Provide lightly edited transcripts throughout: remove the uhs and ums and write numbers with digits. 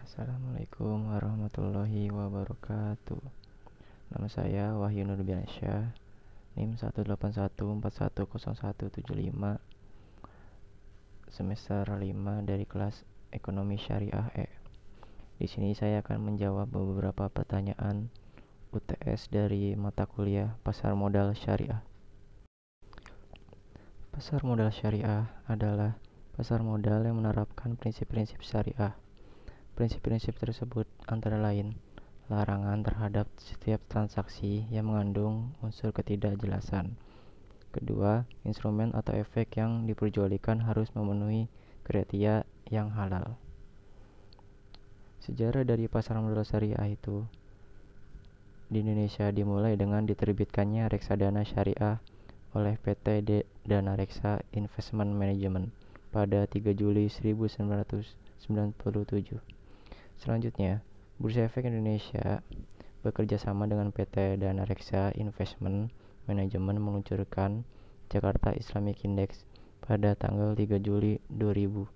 Assalamualaikum warahmatullahi wabarakatuh. Nama saya Wahyu Nurbiansyah, NIM 181410175, semester 5 dari kelas Ekonomi Syariah E. Di sini saya akan menjawab beberapa pertanyaan UTS dari mata kuliah Pasar Modal Syariah. Pasar modal syariah adalah pasar modal yang menerapkan prinsip-prinsip syariah. Prinsip-prinsip tersebut antara lain larangan terhadap setiap transaksi yang mengandung unsur ketidakjelasan. Kedua, instrumen atau efek yang diperjualbelikan harus memenuhi kriteria yang halal. Sejarah dari pasar modal syariah itu di Indonesia dimulai dengan diterbitkannya reksadana syariah oleh PT Dana Reksa Investment Management pada 3 Juli 1997. Selanjutnya, Bursa Efek Indonesia bekerja sama dengan PT Dana Reksa Investment Management meluncurkan Jakarta Islamic Index pada tanggal 3 Juli 2000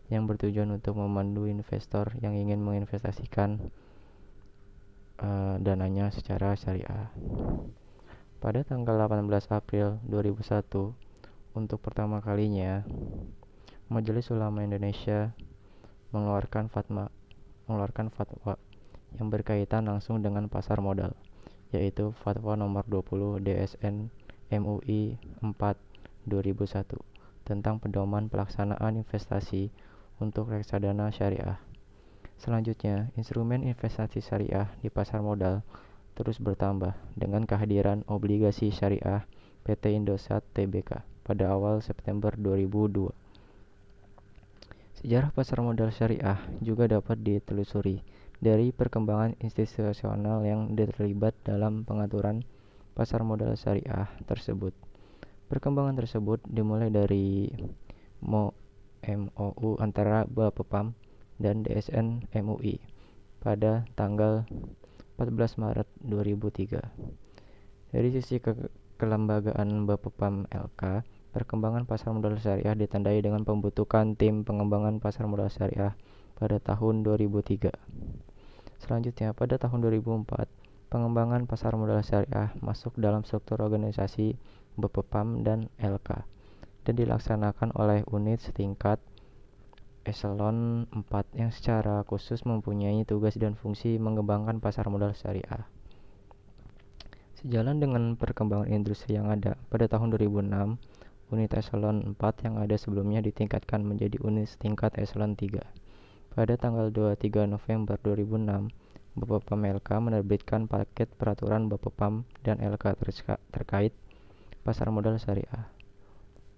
yang bertujuan untuk memandu investor yang ingin menginvestasikan dananya secara syariah. Pada tanggal 18 April 2001, untuk pertama kalinya, Majelis Ulama Indonesia mengeluarkan fatwa yang berkaitan langsung dengan pasar modal, yaitu Fatwa nomor 20 DSN MUI 4 2001 tentang pedoman pelaksanaan investasi untuk reksadana syariah. Selanjutnya, instrumen investasi syariah di pasar modal terus bertambah dengan kehadiran obligasi syariah PT Indosat Tbk pada awal September 2002. Sejarah pasar modal syariah juga dapat ditelusuri dari perkembangan institusional yang terlibat dalam pengaturan pasar modal syariah tersebut. Perkembangan tersebut dimulai dari MOU antara Bapepam dan DSN MUI pada tanggal 14 Maret 2003. Dari sisi kelembagaan Bapepam LK, perkembangan pasar modal syariah ditandai dengan pembentukan tim pengembangan pasar modal syariah pada tahun 2003. Selanjutnya, pada tahun 2004, pengembangan pasar modal syariah masuk dalam struktur organisasi Bapepam dan LK dan dilaksanakan oleh unit setingkat eselon 4 yang secara khusus mempunyai tugas dan fungsi mengembangkan pasar modal syariah. Sejalan dengan perkembangan industri yang ada, pada tahun 2006, unit eselon 4 yang ada sebelumnya ditingkatkan menjadi unit setingkat eselon 3. Pada tanggal 23 November 2006, Bapepam LK menerbitkan paket peraturan Bapepam dan LK terkait pasar modal syariah.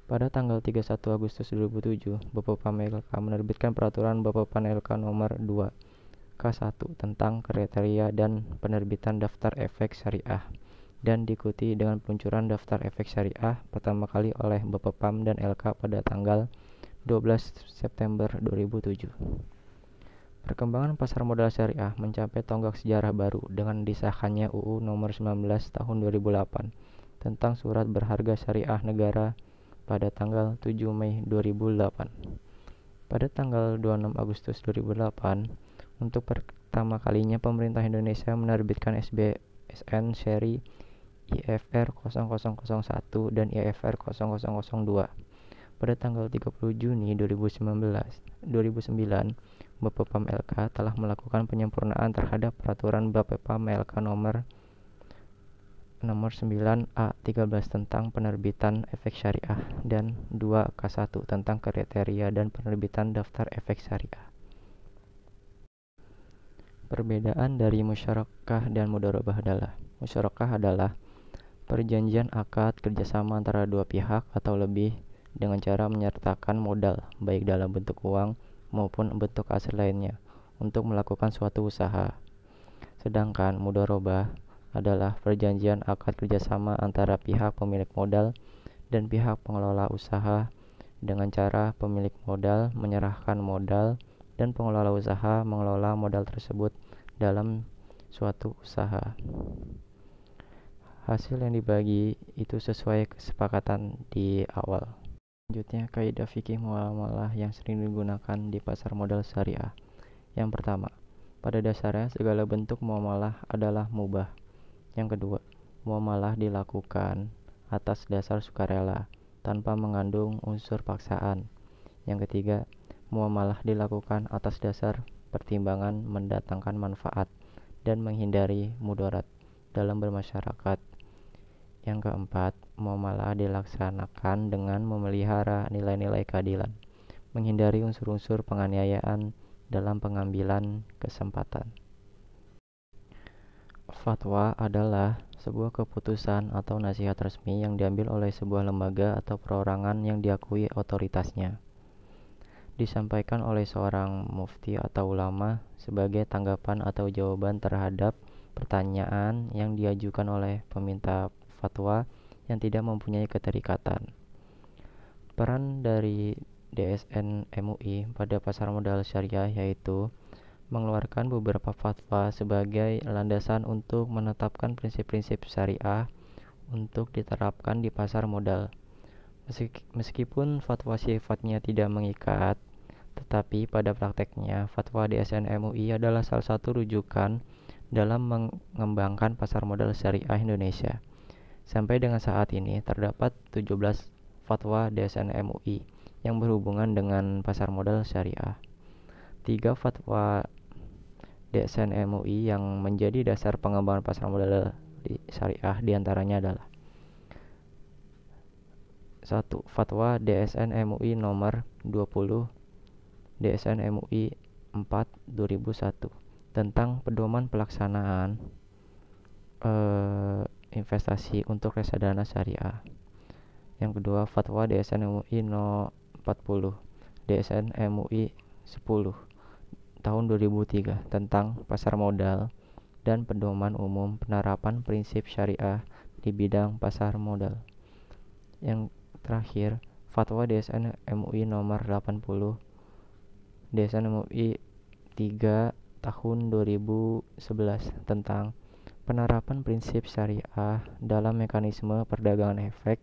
Pada tanggal 31 Agustus 2007, Bapepam LK menerbitkan peraturan Bapepam LK nomor 2 K1 tentang kriteria dan penerbitan daftar efek syariah dan diikuti dengan peluncuran daftar efek syariah pertama kali oleh Bapepam dan LK pada tanggal 12 September 2007. Perkembangan pasar modal syariah mencapai tonggak sejarah baru dengan disahkannya UU nomor 19 tahun 2008 tentang surat berharga syariah negara pada tanggal 7 Mei 2008. Pada tanggal 26 Agustus 2008, untuk pertama kalinya pemerintah Indonesia menerbitkan SBSN seri IFR 0001 dan IFR 0002. Pada tanggal 30 Juni 2009, Bapepam LK telah melakukan penyempurnaan terhadap peraturan Bapepam LK nomor 9A13 tentang penerbitan efek syariah dan 2K1 tentang kriteria dan penerbitan daftar efek syariah. Perbedaan dari musyarakah dan mudharabah adalah: musyarakah adalah perjanjian akad kerjasama antara dua pihak atau lebih dengan cara menyertakan modal, baik dalam bentuk uang maupun bentuk aset lainnya, untuk melakukan suatu usaha. Sedangkan mudharabah adalah perjanjian akad kerjasama antara pihak pemilik modal dan pihak pengelola usaha dengan cara pemilik modal menyerahkan modal dan pengelola usaha mengelola modal tersebut dalam suatu usaha. Hasil yang dibagi itu sesuai kesepakatan di awal. Selanjutnya, kaidah fikih muamalah yang sering digunakan di pasar modal syariah. Yang pertama, pada dasarnya segala bentuk muamalah adalah mubah. Yang kedua, muamalah dilakukan atas dasar sukarela tanpa mengandung unsur paksaan. Yang ketiga, muamalah dilakukan atas dasar pertimbangan mendatangkan manfaat dan menghindari mudarat dalam bermasyarakat. Yang keempat, muamalah dilaksanakan dengan memelihara nilai-nilai keadilan, menghindari unsur-unsur penganiayaan dalam pengambilan kesempatan. Fatwa adalah sebuah keputusan atau nasihat resmi yang diambil oleh sebuah lembaga atau perorangan yang diakui otoritasnya. Disampaikan oleh seorang mufti atau ulama sebagai tanggapan atau jawaban terhadap pertanyaan yang diajukan oleh peminta fatwa yang tidak mempunyai keterikatan. Peran dari DSN MUI pada pasar modal syariah yaitu mengeluarkan beberapa fatwa sebagai landasan untuk menetapkan prinsip-prinsip syariah untuk diterapkan di pasar modal. Meskipun fatwa sifatnya tidak mengikat, tetapi pada prakteknya fatwa DSN MUI adalah salah satu rujukan dalam mengembangkan pasar modal syariah Indonesia. Sampai dengan saat ini terdapat 17 fatwa DSN MUI yang berhubungan dengan pasar modal syariah. 3 fatwa DSN MUI yang menjadi dasar pengembangan pasar modal syariah diantaranya adalah 1. Fatwa DSN MUI nomor 20 DSN MUI 4 2001 tentang pedoman pelaksanaan investasi untuk reksadana syariah. Yang kedua, Fatwa DSN MUI no 40 DSN MUI 10 tahun 2003 tentang pasar modal dan pedoman umum penerapan prinsip syariah di bidang pasar modal. Yang terakhir, Fatwa DSN MUI nomor 80 DSN MUI 3 tahun 2011 tentang penerapan prinsip syariah dalam mekanisme perdagangan efek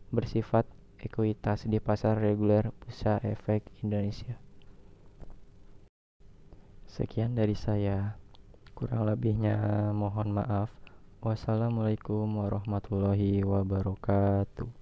bersifat ekuitas di pasar reguler Bursa Efek Indonesia. Sekian dari saya. Kurang lebihnya mohon maaf. Wassalamualaikum warahmatullahi wabarakatuh.